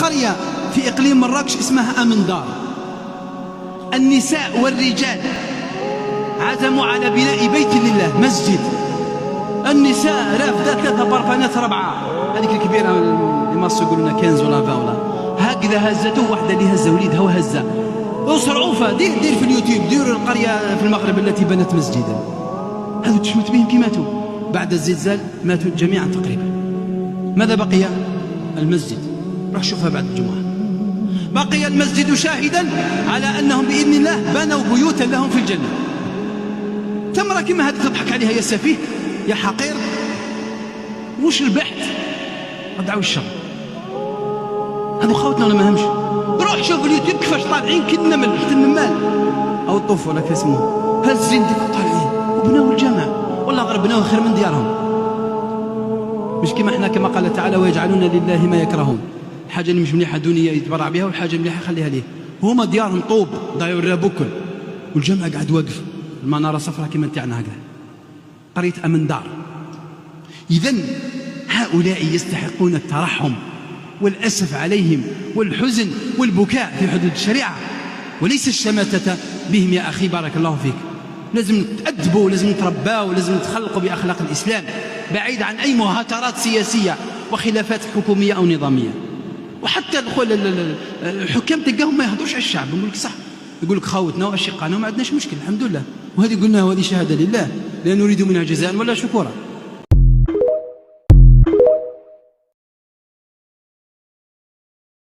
قرية في إقليم مراكش اسمها أمندار، النساء والرجال عزموا على بناء بيت لله، مسجد. النساء رافدة 3 برفانات 4 هذيك الكبيرة اللي ما يقولوا لنا 15 ولا 20 ولا هكذا، هزته واحدة اللي هزة وليدها وهزة وصرعوفة. دير في اليوتيوب، دير القرية في المغرب التي بنت مسجدا. هذو تشمت بهم كي ماتوا بعد الزلزال، ماتوا جميعا تقريبا. ماذا بقي؟ المسجد. روح شوفها بعد الجمعة. بقي المسجد شاهدا على أنهم بإذن الله بنوا بيوتا لهم في الجنة. تمرة كما هذه تضحك عليها يا سفيه يا حقير، وش البحث؟ ادعوا الشر. هذو خوتنا ولا ما همش؟ روح شوف اليوتيوب كيفاش طالعين كالنمل تحت النمال او الطوف ولا كيف اسمه، هزين ديك طالعين وبناوا الجامع، والله غير بناوا خير من ديارهم. مش كما احنا كما قال تعالى ويجعلون لله ما يكرهون. الحاجه اللي مش مليحه دنيا يتبرع بها، والحاجه مليحه خليها ليه. هما ديارهم طوب ضايعوا الرابوكل، والجامع قاعد واقف المناره صفراء كما تاعنا هكذا. قريه أمندار. إذن هؤلاء يستحقون الترحم والأسف عليهم والحزن والبكاء في حدود الشريعة، وليس الشماتة بهم يا أخي. بارك الله فيك. لازم نتأدبوا، لازم نترباوا، لازم نتخلقوا بأخلاق الإسلام بعيد عن أي مهاترات سياسية وخلافات حكومية أو نظامية. وحتى الحكام تلقاهم ما يهضروش على الشعب. نقول لك صح، يقول لك خاوتنا وأشقانا وما عندناش مشكل الحمد لله، وهذه قلنا وهذه شهادة لله لا نريد منها جزاء ولا شكورا.